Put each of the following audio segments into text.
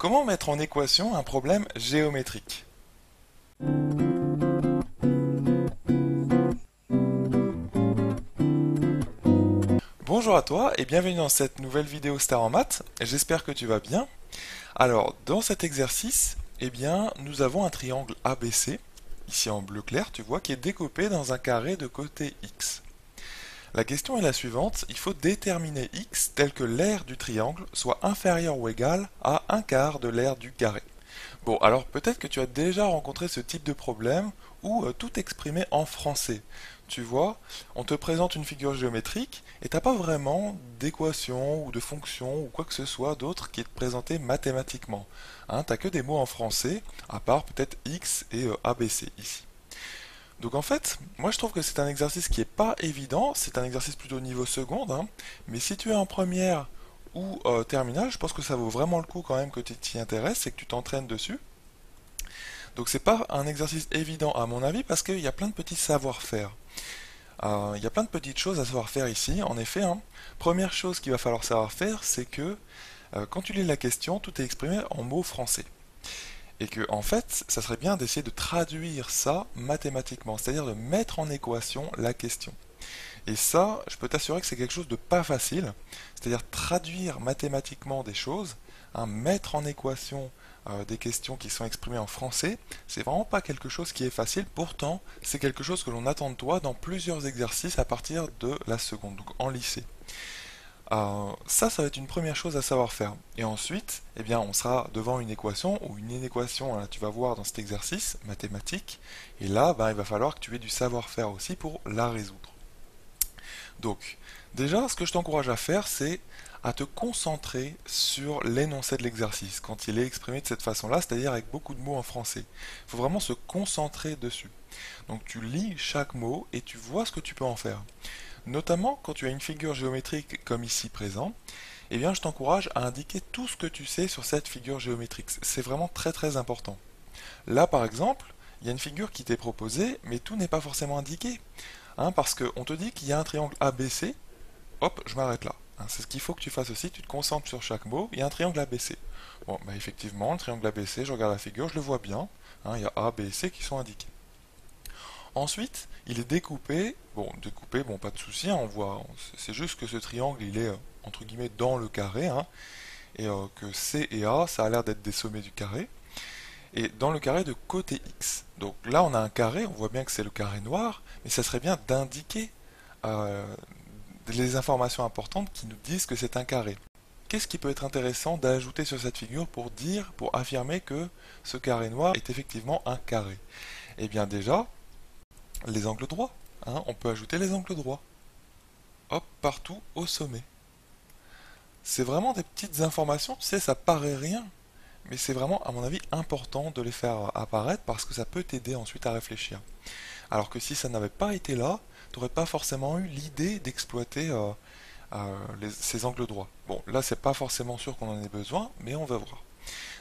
Comment mettre en équation un problème géométrique? Bonjour à toi et bienvenue dans cette nouvelle vidéo Star en maths. J'espère que tu vas bien. Alors, dans cet exercice, nous avons un triangle ABC, ici en bleu clair, tu vois, qui est découpé dans un carré de côté X. La question est la suivante, il faut déterminer X tel que l'aire du triangle soit inférieur ou égal à un quart de l'aire du carré. Bon, alors peut-être que tu as déjà rencontré ce type de problème où tout est exprimé en français. Tu vois, on te présente une figure géométrique et t'as pas vraiment d'équation ou de fonction ou quoi que ce soit d'autre qui est présenté mathématiquement. Hein, t'as que des mots en français, à part peut-être X et ABC ici. Donc en fait, moi je trouve que c'est un exercice qui est pas évident, c'est un exercice plutôt niveau seconde, hein, mais si tu es en première ou terminale, je pense que ça vaut vraiment le coup quand même que tu t'y intéresses et que tu t'entraînes dessus. Donc c'est pas un exercice évident à mon avis parce qu'il y a plein de petits savoir-faire. Il y a plein de petites choses à savoir faire ici, en effet. Hein. Première chose qu'il va falloir savoir faire, c'est que quand tu lis la question, tout est exprimé en mots français. Et que, en fait, ça serait bien d'essayer de traduire ça mathématiquement, c'est-à-dire de mettre en équation la question. Et ça, je peux t'assurer que c'est quelque chose de pas facile, c'est-à-dire traduire mathématiquement des choses, hein, mettre en équation des questions qui sont exprimées en français, c'est vraiment pas quelque chose qui est facile, pourtant c'est quelque chose que l'on attend de toi dans plusieurs exercices à partir de la seconde, donc en lycée. Ça va être une première chose à savoir faire. Et ensuite, on sera devant une équation ou une inéquation, hein, tu vas voir dans cet exercice mathématique, et là, il va falloir que tu aies du savoir-faire aussi pour la résoudre. Donc, déjà, ce que je t'encourage à faire, c'est à te concentrer sur l'énoncé de l'exercice, quand il est exprimé de cette façon-là, c'est-à-dire avec beaucoup de mots en français. Il faut vraiment se concentrer dessus. Donc tu lis chaque mot et tu vois ce que tu peux en faire. Notamment quand tu as une figure géométrique comme ici présent, je t'encourage à indiquer tout ce que tu sais sur cette figure géométrique. C'est vraiment très très important. Là par exemple, il y a une figure qui t'est proposée, mais tout n'est pas forcément indiqué. Hein, parce qu'on te dit qu'il y a un triangle ABC, hop, je m'arrête là. Hein, c'est ce qu'il faut que tu fasses aussi, tu te concentres sur chaque mot, il y a un triangle ABC. Bon, effectivement, le triangle ABC, je regarde la figure, je le vois bien, hein, il y a A, B et C qui sont indiqués. Ensuite, il est découpé, bon, pas de souci, hein, on voit, c'est juste que ce triangle, il est entre guillemets dans le carré, hein, et que C et A, ça a l'air d'être des sommets du carré, et dans le carré de côté X. Donc là, on a un carré, on voit bien que c'est le carré noir, mais ça serait bien d'indiquer euh, les informations importantes qui nous disent que c'est un carré. Qu'est-ce qui peut être intéressant d'ajouter sur cette figure pour affirmer que ce carré noir est effectivement un carré? Eh bien déjà, les angles droits. Hein, on peut ajouter les angles droits. Hop, partout au sommet. C'est vraiment des petites informations, tu sais, ça paraît rien, mais c'est vraiment, à mon avis, important de les faire apparaître parce que ça peut t'aider ensuite à réfléchir. Alors que si ça n'avait pas été là, tu n'aurais pas forcément eu l'idée d'exploiter ces angles droits. Bon, là, c'est pas forcément sûr qu'on en ait besoin, mais on va voir.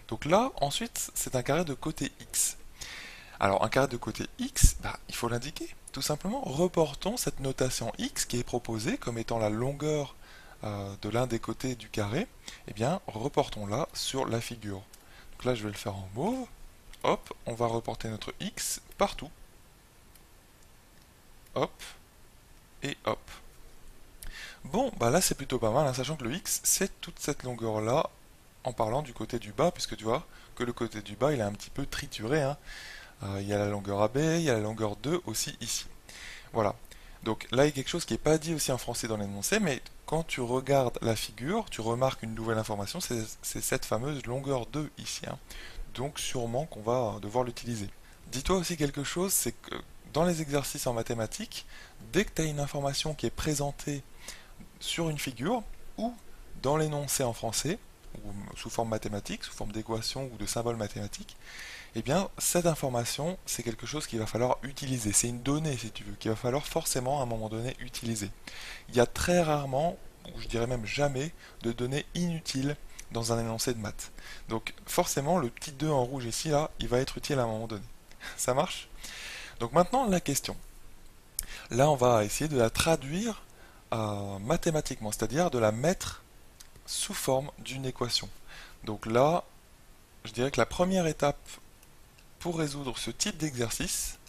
Donc là, ensuite, c'est un carré de côté X. Alors, un carré de côté X, il faut l'indiquer. Tout simplement, reportons cette notation X qui est proposée comme étant la longueur de l'un des côtés du carré. Reportons-la sur la figure. Donc là, je vais le faire en mauve. Hop, on va reporter notre X partout. Hop, et hop. Bon, là c'est plutôt pas mal, hein, sachant que le X c'est toute cette longueur là en parlant du côté du bas, puisque tu vois que le côté du bas il est un petit peu trituré. Hein. Il y a la longueur AB, il y a la longueur 2 aussi ici. Voilà. Donc là il y a quelque chose qui n'est pas dit aussi en français dans l'énoncé, mais quand tu regardes la figure, tu remarques une nouvelle information, c'est cette fameuse longueur 2 ici. Hein. Donc sûrement qu'on va devoir l'utiliser. Dis-toi aussi quelque chose, c'est que dans les exercices en mathématiques, dès que tu as une information qui est présentée sur une figure ou dans l'énoncé en français, ou sous forme mathématique, sous forme d'équation ou de symbole mathématique, cette information, c'est quelque chose qu'il va falloir utiliser. C'est une donnée, si tu veux, qu'il va falloir forcément à un moment donné utiliser. Il y a très rarement, ou je dirais même jamais, de données inutiles dans un énoncé de maths. Donc forcément, le petit 2 en rouge ici, là, il va être utile à un moment donné. Ça marche? Donc maintenant, la question. Là, on va essayer de la traduire mathématiquement, c'est-à-dire de la mettre sous forme d'une équation. Donc là, je dirais que la première étape pour résoudre ce type d'exercice,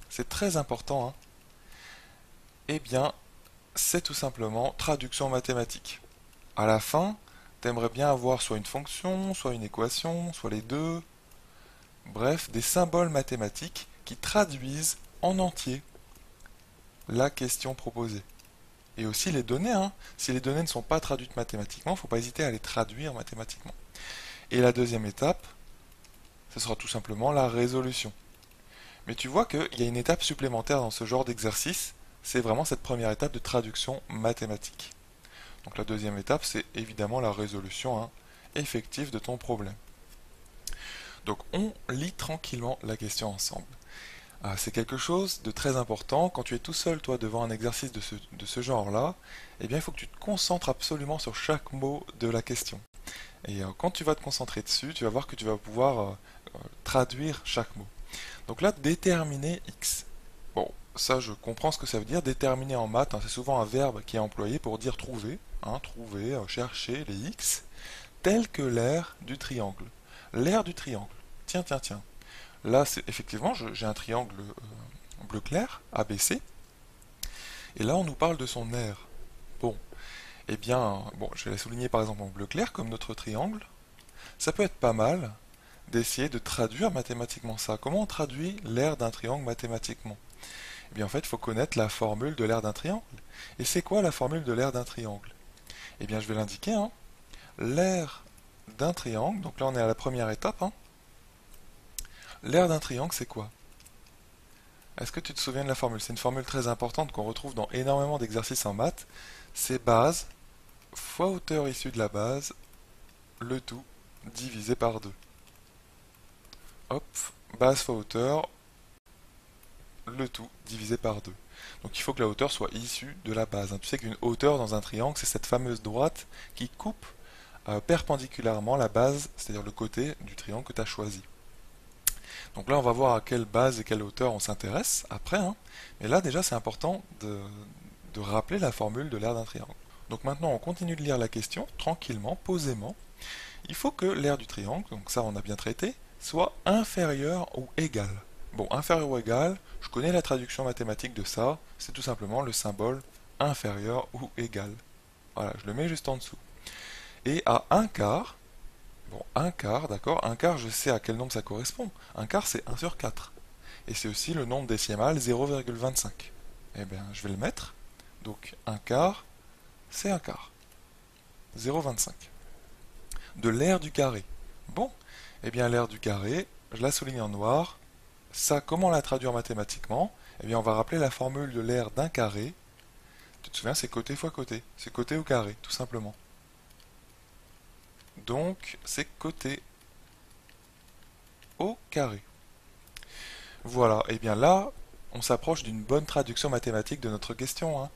c'est très important, hein, eh bien, c'est tout simplement traduction mathématique. À la fin, t'aimerais bien avoir soit une fonction, soit une équation, soit les deux, bref, des symboles mathématiques qui traduisent en entier la question proposée. Et aussi les données, hein. Si les données ne sont pas traduites mathématiquement, il ne faut pas hésiter à les traduire mathématiquement. Et la deuxième étape, ce sera tout simplement la résolution. Mais tu vois qu'il y a une étape supplémentaire dans ce genre d'exercice, c'est vraiment cette première étape de traduction mathématique. Donc la deuxième étape, c'est évidemment la résolution, hein, effective de ton problème. Donc on lit tranquillement la question ensemble. C'est quelque chose de très important. Quand tu es tout seul, toi, devant un exercice de ce genre-là, eh bien, il faut que tu te concentres absolument sur chaque mot de la question. Et quand tu vas te concentrer dessus, tu vas voir que tu vas pouvoir traduire chaque mot. Donc là, déterminer x. Bon, ça, je comprends ce que ça veut dire. Déterminer en maths, hein, c'est souvent un verbe qui est employé pour dire trouver, hein, trouver, chercher les x, tel que l'aire du triangle. L'aire du triangle. Tiens, tiens, tiens. Là, c'est effectivement, j'ai un triangle bleu clair, ABC, et là, on nous parle de son aire. Bon, eh bien, bon, je vais la souligner par exemple en bleu clair, comme notre triangle. Ça peut être pas mal d'essayer de traduire mathématiquement ça. Comment on traduit l'aire d'un triangle mathématiquement? Eh bien, en fait, il faut connaître la formule de l'aire d'un triangle. Et c'est quoi la formule de l'aire d'un triangle? Eh bien, je vais l'indiquer, hein. L'aire d'un triangle, donc là, on est à la première étape, hein. L'aire d'un triangle, c'est quoi? Est-ce que tu te souviens de la formule? C'est une formule très importante qu'on retrouve dans énormément d'exercices en maths. C'est base fois hauteur issue de la base, le tout divisé par 2. Hop, base fois hauteur, le tout divisé par 2. Donc il faut que la hauteur soit issue de la base. Tu sais qu'une hauteur dans un triangle, c'est cette fameuse droite qui coupe perpendiculairement la base, c'est-à-dire le côté du triangle que tu as choisi. Donc là, on va voir à quelle base et quelle hauteur on s'intéresse après, hein. Mais là, déjà, c'est important de rappeler la formule de l'aire d'un triangle. Donc maintenant, on continue de lire la question, tranquillement, posément. Il faut que l'aire du triangle, donc ça on a bien traité, soit inférieur ou égal. Bon, inférieur ou égal, je connais la traduction mathématique de ça, c'est tout simplement le symbole inférieur ou égal. Voilà, je le mets juste en dessous. Et à un quart, bon, un quart, d'accord, un quart, je sais à quel nombre ça correspond. Un quart, c'est 1 sur 4. Et c'est aussi le nombre décimal 0,25. Eh bien, je vais le mettre. Donc, un quart, c'est un quart. 0,25. De l'aire du carré. Bon, eh bien, l'aire du carré, je la souligne en noir. Ça, comment la traduire mathématiquement? Eh bien, on va rappeler la formule de l'aire d'un carré. Tu te souviens, c'est côté fois côté. C'est côté au carré, tout simplement. Donc, c'est côté au carré. Voilà, et bien là, on s'approche d'une bonne traduction mathématique de notre question, hein.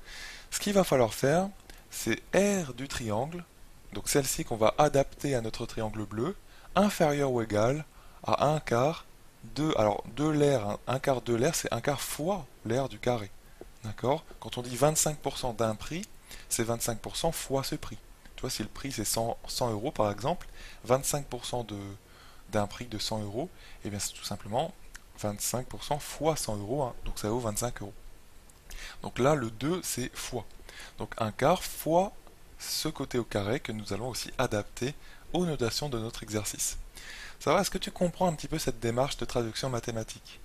Ce qu'il va falloir faire, c'est R du triangle, donc celle-ci qu'on va adapter à notre triangle bleu, inférieur ou égal à un quart de, alors de l'aire, hein, un quart de l'aire, c'est un quart fois l'aire du carré. D'accord? Quand on dit 25% d'un prix, c'est 25% fois ce prix. Tu vois, si le prix c'est 100 euros par exemple, 25% d'un prix de 100 euros, et bien c'est tout simplement 25% fois 100 euros, hein, donc ça vaut 25 euros. Donc là, le 2, c'est fois. Donc un quart fois ce côté au carré que nous allons aussi adapter aux notations de notre exercice. Ça va, est-ce que tu comprends un petit peu cette démarche de traduction mathématique?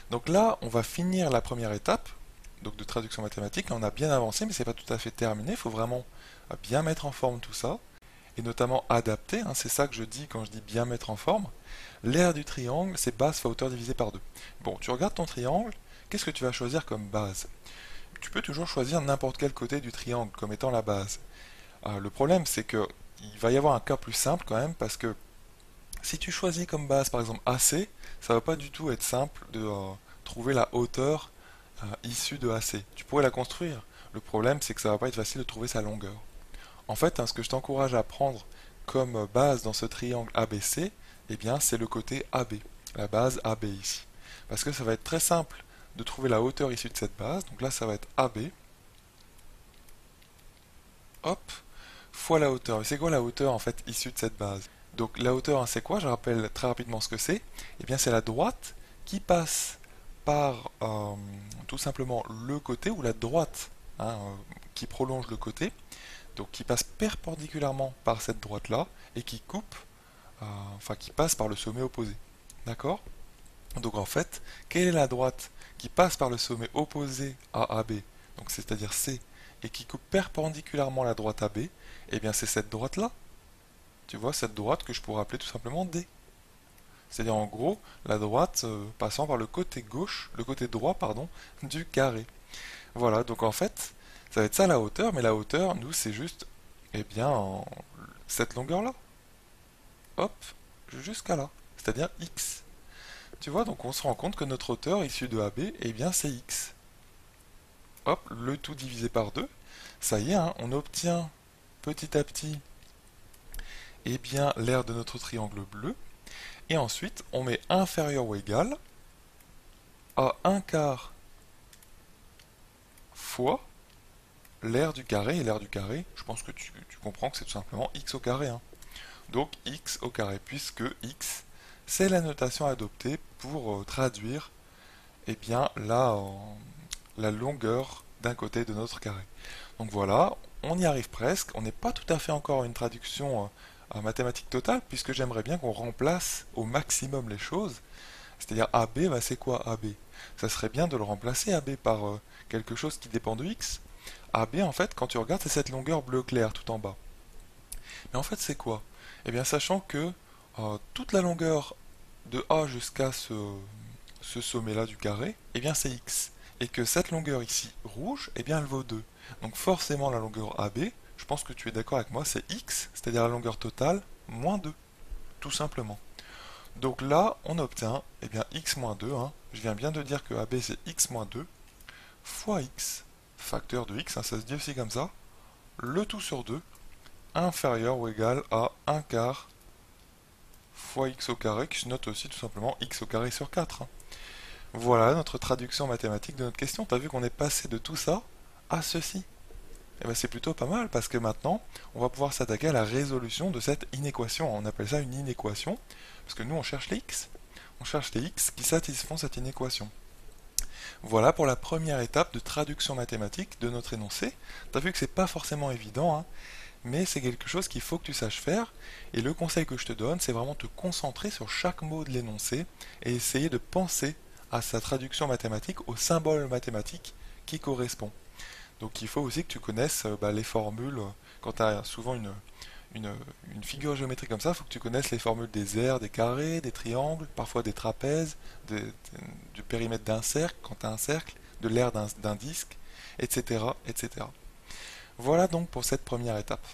Donc là, on va finir la première étape donc de traduction mathématique. On a bien avancé, mais c'est pas tout à fait terminé. Il faut vraiment bien mettre en forme tout ça, et notamment adapter, hein, c'est ça que je dis quand je dis bien mettre en forme. L'aire du triangle, c'est base fois hauteur divisé par 2. Bon, tu regardes ton triangle, qu'est-ce que tu vas choisir comme base? Tu peux toujours choisir n'importe quel côté du triangle comme étant la base. Le problème, c'est que il va y avoir un cas plus simple quand même, parce que si tu choisis comme base par exemple AC, ça va pas du tout être simple de trouver la hauteur issue de AC. Tu pourrais la construire. Le problème, c'est que ça va pas être facile de trouver sa longueur. En fait, hein, ce que je t'encourage à prendre comme base dans ce triangle ABC, eh bien, c'est le côté AB, la base AB ici. Parce que ça va être très simple de trouver la hauteur issue de cette base. Donc là, ça va être AB. Hop, fois la hauteur. Et c'est quoi la hauteur en fait issue de cette base? Donc la hauteur, hein, c'est quoi? Je rappelle très rapidement ce que c'est. Eh bien c'est la droite qui passe par tout simplement le côté, ou la droite hein, qui prolonge le côté, donc qui passe perpendiculairement par cette droite-là et qui coupe, enfin qui passe par le sommet opposé. D'accord? Donc en fait, quelle est la droite qui passe par le sommet opposé à AB, donc c'est-à-dire C, et qui coupe perpendiculairement la droite AB? Eh bien c'est cette droite-là. Tu vois, cette droite que je pourrais appeler tout simplement D. C'est-à-dire en gros la droite passant par le côté gauche, le côté droit pardon, du carré. Voilà, donc en fait, ça va être ça la hauteur, mais la hauteur, nous, c'est juste, eh bien, cette longueur-là. Hop, jusqu'à là, c'est-à-dire x. Tu vois, donc on se rend compte que notre hauteur issue de AB, eh bien, c'est x. Hop, le tout divisé par 2. Ça y est, hein, on obtient petit à petit, eh bien, l'aire de notre triangle bleu. Et ensuite, on met inférieur ou égal à 1 quart fois l'aire du carré. Et l'aire du carré, je pense que tu comprends que c'est tout simplement x au carré. Hein. Donc x au carré, puisque x, c'est la notation adoptée pour traduire eh bien, la longueur d'un côté de notre carré. Donc voilà, on y arrive presque. On n'est pas tout à fait encore à une traduction mathématique totale, puisque j'aimerais bien qu'on remplace au maximum les choses. C'est-à-dire AB, bah c'est quoi AB? Ça serait bien de le remplacer AB par quelque chose qui dépend de x. AB, en fait, quand tu regardes, c'est cette longueur bleu clair tout en bas. Mais en fait, c'est quoi? Eh bien, sachant que toute la longueur de A jusqu'à ce sommet-là du carré, eh bien, c'est x. Et que cette longueur ici, rouge, eh bien, elle vaut 2. Donc forcément, la longueur AB, je pense que tu es d'accord avec moi, c'est x, c'est-à-dire la longueur totale, moins 2, tout simplement. Donc là, on obtient eh bien, x moins 2. Hein. Je viens bien de dire que AB, c'est x moins 2, fois x, facteur de x, hein, ça se dit aussi comme ça, le tout sur 2, inférieur ou égal à 1 quart fois x au carré, qui se note aussi tout simplement x au carré sur 4. Hein. Voilà notre traduction mathématique de notre question. T'as vu qu'on est passé de tout ça à ceci. Et bien c'est plutôt pas mal parce que maintenant, on va pouvoir s'attaquer à la résolution de cette inéquation. On appelle ça une inéquation parce que nous on cherche les x. On cherche les x qui satisfont cette inéquation. Voilà pour la première étape de traduction mathématique de notre énoncé. T'as vu que c'est pas forcément évident, hein, mais c'est quelque chose qu'il faut que tu saches faire. Et le conseil que je te donne, c'est vraiment te concentrer sur chaque mot de l'énoncé et essayer de penser à sa traduction mathématique, au symbole mathématique qui correspond. Donc il faut aussi que tu connaisses les formules. Quand tu as souvent une figure géométrique comme ça, il faut que tu connaisses les formules des aires, des carrés, des triangles, parfois des trapèzes, du périmètre d'un cercle, quand tu as un cercle, de l'aire d'un disque, etc., etc. Voilà donc pour cette première étape.